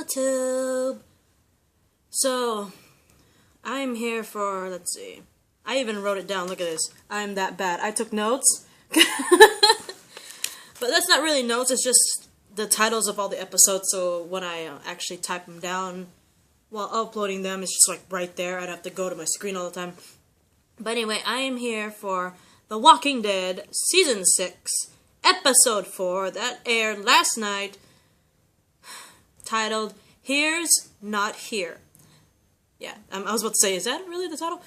YouTube. So, I'm here for, let's see, I even wrote it down, look at this. I'm that bad. I took notes. But that's not really notes, it's just the titles of all the episodes, so when I actually type them down while uploading them, it's just like right there. I'd have to go to my screen all the time. But anyway, I am here for The Walking Dead Season 6, Episode 4, that aired last night, titled, Here's Not Here. Yeah, I was about to say, is that really the title?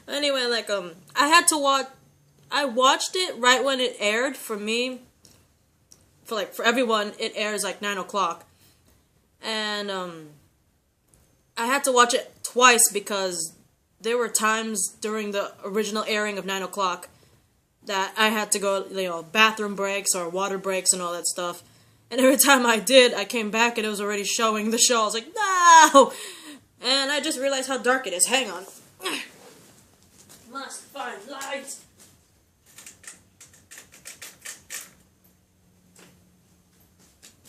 Anyway, I watched it right when it aired. For me, for everyone, it airs like 9 o'clock. And, I had to watch it twice because there were times during the original airing of 9 o'clock that I had to go, bathroom breaks or water breaks and all that stuff. And every time I did, I came back and it was already showing the show. I was like, no! And I just realized how dark it is. Hang on. Must find light.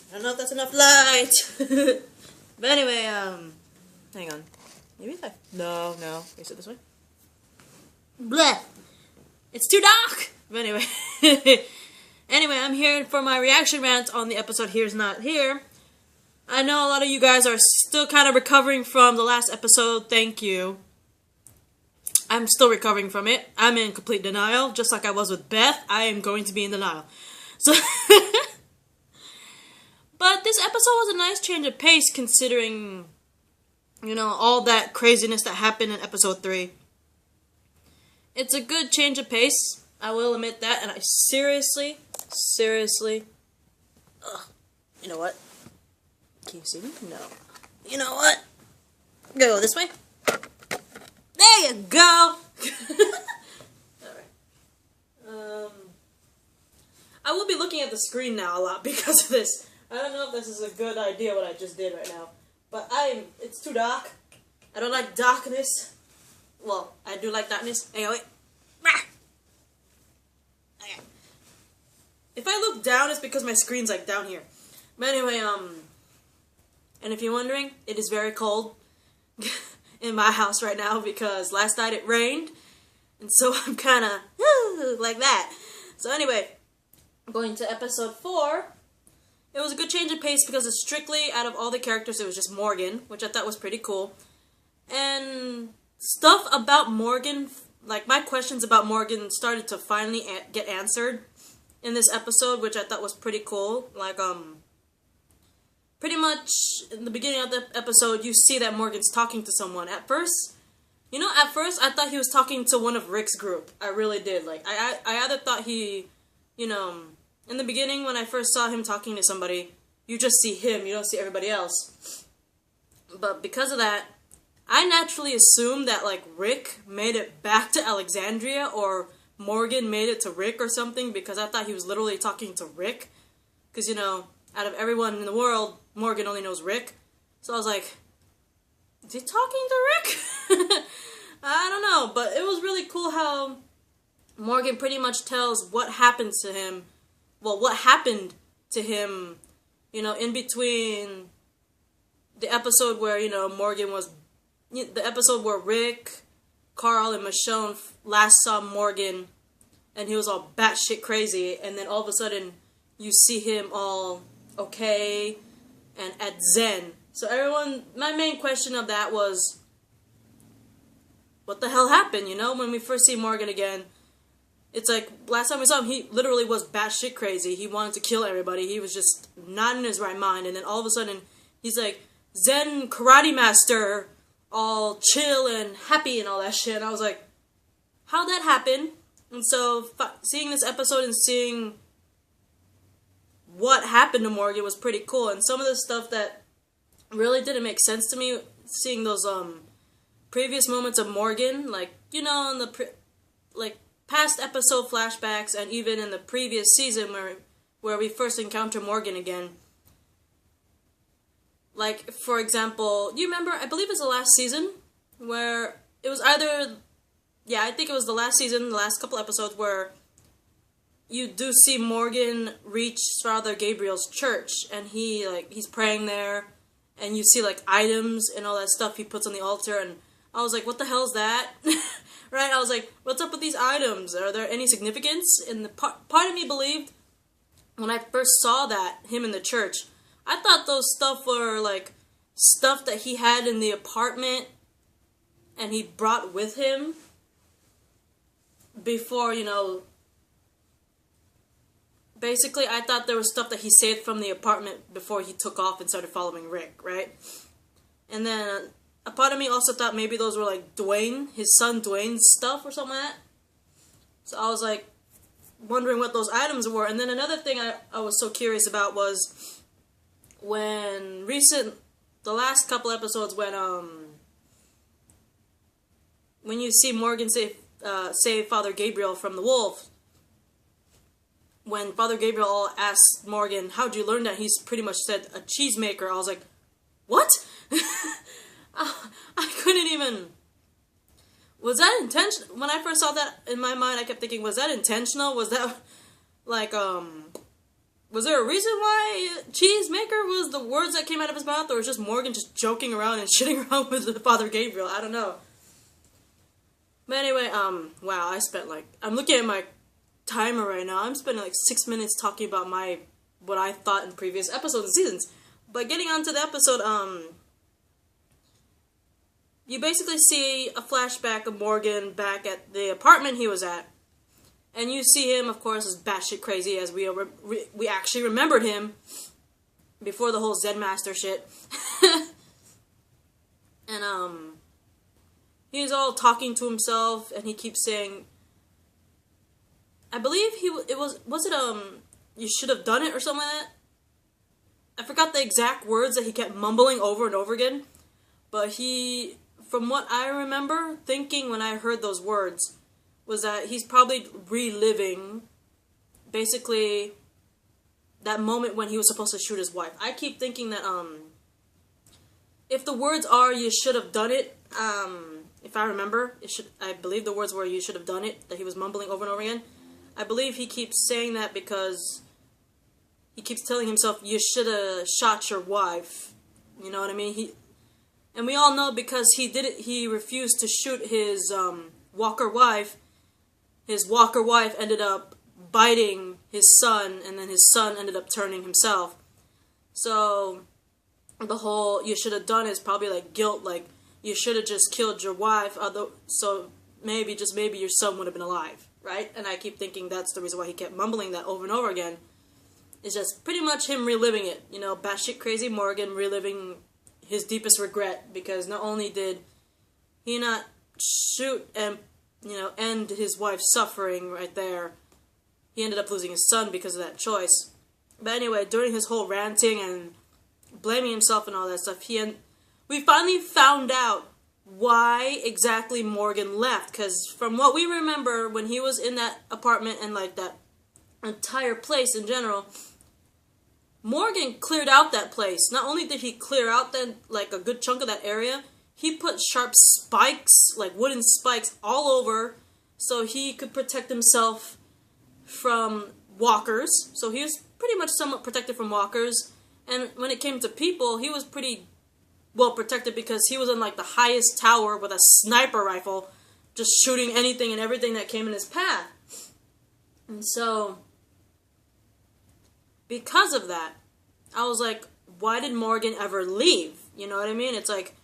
I don't know if that's enough light. But anyway, hang on. Maybe if no. Face it this way. Bleh. It's too dark! But anyway. Anyway, I'm here for my reaction rant on the episode Here's Not Here. I know a lot of you guys are still kind of recovering from the last episode. Thank you. I'm still recovering from it. I'm in complete denial. Just like I was with Beth, I am going to be in denial. So, but this episode was a nice change of pace considering, all that craziness that happened in episode 3. It's a good change of pace. I will admit that. And I seriously, you know what? Can you see me? No. You know what? Go this way. There you go! Alright. I will be looking at the screen now a lot because of this. I don't know if this is a good idea what I just did right now. But it's too dark. I don't like darkness. Well, I do like darkness. Anyway. Okay. If I look down, it's because my screen's like down here. But anyway, and if you're wondering, it is very cold in my house right now because last night it rained, and so I'm kind of like that. So anyway, going to episode 4, it was a good change of pace because it's strictly, out of all the characters, it was just Morgan, which I thought was pretty cool. And stuff about Morgan, like my questions about Morgan started to finally get answered in this episode, which I thought was pretty cool. Like, pretty much in the beginning of the episode, you see that Morgan's talking to someone. At first I thought he was talking to one of Rick's group. I really did. Like, I either thought he, in the beginning when I first saw him talking to somebody, you just see him, you don't see everybody else. But because of that, I naturally assumed that, like, Rick made it back to Alexandria, or Morgan made it to Rick or something, because I thought he was literally talking to Rick. Because, out of everyone in the world, Morgan only knows Rick. So I was like, is he talking to Rick? I don't know, but it was really cool how Morgan pretty much tells what happens to him. Well, what happened to him, in between the episode where, Morgan was... The episode where Rick, Carl, and Michonne last saw Morgan, and he was all batshit crazy, and then all of a sudden, you see him all okay and at zen. So my main question of that was, what the hell happened, when we first see Morgan again? It's like, last time we saw him, he literally was batshit crazy. He wanted to kill everybody. He was just not in his right mind, and then all of a sudden, he's like, Zen karate master, all chill and happy and all that shit. And I was like, how'd that happen? And so, seeing this episode and seeing what happened to Morgan was pretty cool. And some of the stuff that really didn't make sense to me, seeing those previous moments of Morgan, like, in the past episode flashbacks, and even in the previous season where we first encounter Morgan again. Like, for example, you remember, I believe it's the last season, where it was either, I think it was the last season, the last couple episodes, where you do see Morgan reach Father Gabriel's church, and he's praying there, and you see like items and all that stuff he puts on the altar, and I was like, what the hell's that? Right? I was like, what's up with these items? Are there any significance? And the part of me believed, when I first saw that, him in the church, I thought those stuff were like stuff that he had in the apartment and he brought with him before, basically I thought there was stuff that he saved from the apartment before he took off and started following Rick, right? And then a part of me also thought maybe those were like Dwayne, his son Dwayne's stuff or something like that. So I was like wondering what those items were. And then another thing I was so curious about was the last couple episodes when you see Morgan save Father Gabriel from the wolf, when Father Gabriel asked Morgan, how'd you learn that? He's pretty much said, a cheesemaker. I was like, what? I couldn't even... Was that intentional? When I first saw that in my mind, I kept thinking, was that intentional? Was that, like, was there a reason why cheesemaker was the words that came out of his mouth? Or was just Morgan just joking around and shitting around with Father Gabriel? I don't know. But anyway, wow, I'm looking at my timer right now. I'm spending like 6 minutes talking about what I thought in previous episodes and seasons. But getting on to the episode, you basically see a flashback of Morgan back at the apartment he was at. And you see him, of course, as batshit crazy, as we actually remembered him before the whole Zen Master shit. And, he's all talking to himself, and he keeps saying, I believe you should have done it, or something like that? I forgot the exact words that he kept mumbling over and over again, but from what I remember thinking when I heard those words, was that he's probably reliving, basically, that moment when he was supposed to shoot his wife. I keep thinking that, if the words are, you should have done it, if I remember, I believe the words were, you should have done it, that he was mumbling over and over again. I believe he keeps saying that because he keeps telling himself, you should have shot your wife. You know what I mean? And we all know because he refused to shoot his, Walker wife. His Walker wife ended up biting his son, and then his son ended up turning himself. So, the whole, you should have done is probably like guilt, like, you should have just killed your wife, so maybe, just maybe, your son would have been alive, right? And I keep thinking that's the reason why he kept mumbling that over and over again. It's just pretty much him reliving it, batshit crazy Morgan reliving his deepest regret, because not only did he not shoot and, end his wife's suffering right there, he ended up losing his son because of that choice. But anyway, during his whole ranting and blaming himself and all that stuff, we finally found out why exactly Morgan left, because from what we remember, when he was in that apartment and like that entire place in general, Morgan cleared out that place. Not only did he clear out like a good chunk of that area, he put sharp spikes, like wooden spikes, all over so he could protect himself from walkers. So he was pretty much somewhat protected from walkers. And when it came to people, he was pretty well protected because he was in like the highest tower with a sniper rifle, just shooting anything and everything that came in his path. And so, because of that, I was like, why did Morgan ever leave? You know what I mean? It's like,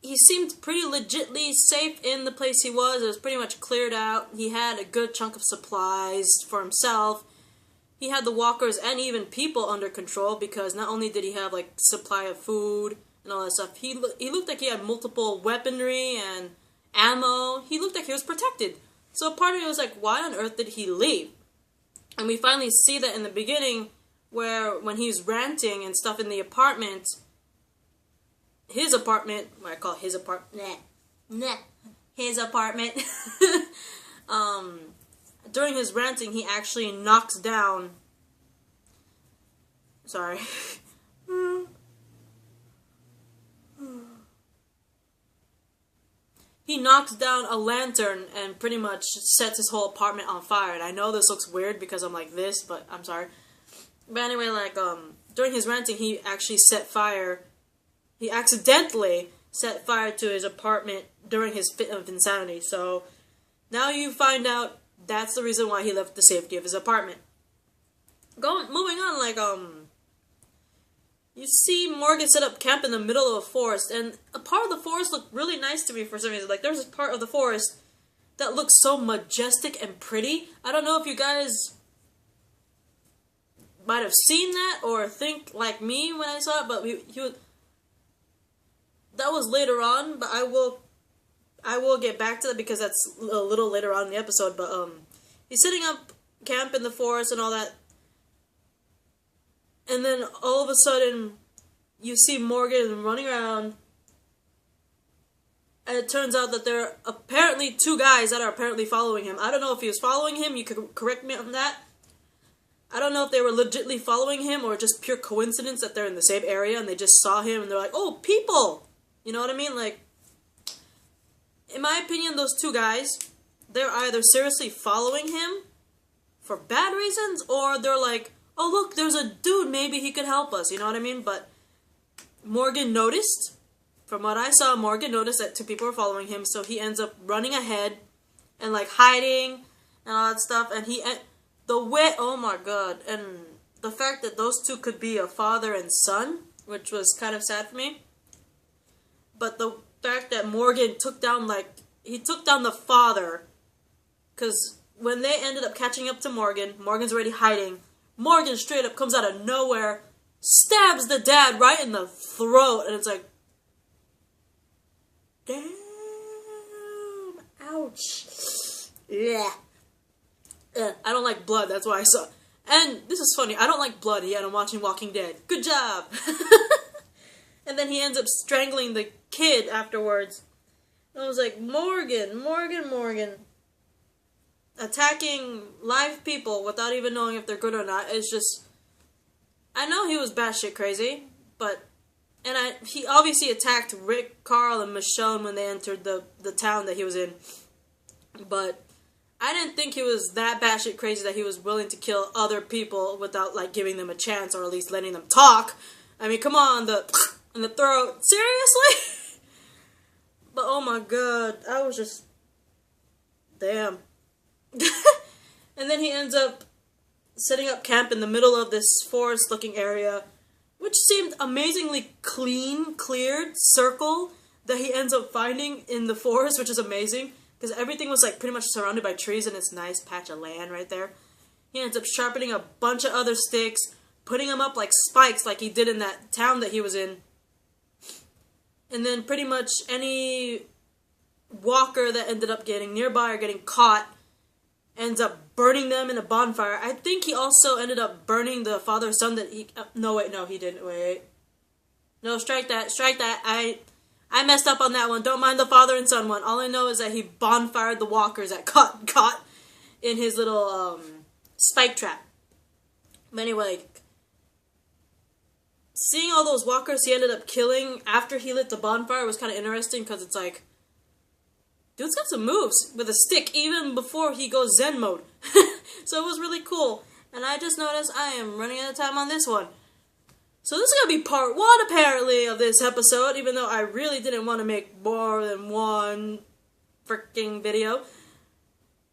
he seemed pretty legitly safe in the place he was. It was pretty much cleared out. He had a good chunk of supplies for himself. He had the walkers and even people under control, because not only did he have like supply of food and all that stuff, he looked like he had multiple weaponry and ammo. He looked like he was protected. So part of me was like, why on earth did he leave? And we finally see that in the beginning, where when he's ranting and stuff in the apartment, his apartment, what I call his apartment, his apartment, during his ranting, he actually knocks down, sorry, he knocks down a lantern and pretty much sets his whole apartment on fire. And I know this looks weird because I'm like this, but I'm sorry. But anyway, like, during his ranting, he accidentally set fire to his apartment during his fit of insanity. So, now you find out that's the reason why he left the safety of his apartment. Moving on, like, you see Morgan set up camp in the middle of a forest, and a part of the forest looked really nice to me for some reason. Like, there's a part of the forest that looks so majestic and pretty. I don't know if you guys might have seen that or think like me when I saw it, but that was later on, but I will get back to that because that's a little later on in the episode, but he's setting up camp in the forest and all that. And then all of a sudden you see Morgan running around, and it turns out that there are apparently two guys that are apparently following him. I don't know if he was following him, you could correct me on that. I don't know if they were legitimately following him or just pure coincidence that they're in the same area and they just saw him and they're like, oh, people! You know what I mean? Like, in my opinion, those two guys, they're either seriously following him for bad reasons, or they're like, oh look, there's a dude, maybe he could help us, you know what I mean? But Morgan noticed, from what I saw, Morgan noticed that two people were following him, so he ends up running ahead and like hiding and all that stuff, and oh my god, and the fact that those two could be a father and son, which was kind of sad for me, but the fact that Morgan took down the father, because when they ended up catching up to Morgan's already hiding, Morgan straight up comes out of nowhere, stabs the dad right in the throat, and it's like, damn, ouch, yeah. I don't like blood, that's why I saw. And this is funny, I don't like blood, yet I'm watching Walking Dead. Good job! And then he ends up strangling the kid afterwards. And I was like, Morgan. Attacking live people without even knowing if they're good or not is just... I know he was batshit crazy, but... And he obviously attacked Rick, Carl, and Michonne when they entered the town that he was in. But I didn't think he was that batshit crazy that he was willing to kill other people without, like, giving them a chance or at least letting them talk. I mean, come on, in the throat. Seriously? But oh my god, I was just... Damn. And then he ends up setting up camp in the middle of this forest-looking area, which seemed amazingly cleared circle that he ends up finding in the forest, which is amazing, because everything was like pretty much surrounded by trees and this nice patch of land right there. He ends up sharpening a bunch of other sticks, putting them up like spikes like he did in that town that he was in. And then pretty much any walker that ended up getting nearby or getting caught ends up burning them in a bonfire. I think he also ended up burning the father-son son that he... no, he didn't. Wait. No, strike that. I messed up on that one. Don't mind the father and son one. All I know is that he bonfired the walkers that caught in his little, spike trap. But anyway, seeing all those walkers he ended up killing after he lit the bonfire was kind of interesting, because it's like, dude's got some moves with a stick even before he goes Zen mode. So it was really cool. And I just noticed I am running out of time on this one. So this is going to be part 1, apparently, of this episode, even though I really didn't want to make more than one freaking video.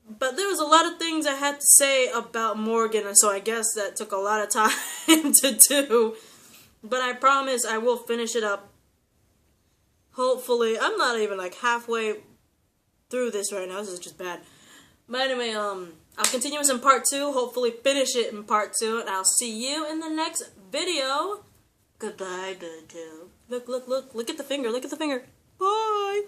But there was a lot of things I had to say about Morgan, and so I guess that took a lot of time to do. But I promise I will finish it up. Hopefully. I'm not even like halfway through this right now. This is just bad. But anyway, I'll continue this in part 2. Hopefully finish it in part 2. And I'll see you in the next video. Goodbye, good job. Look at the finger. Look at the finger. Bye.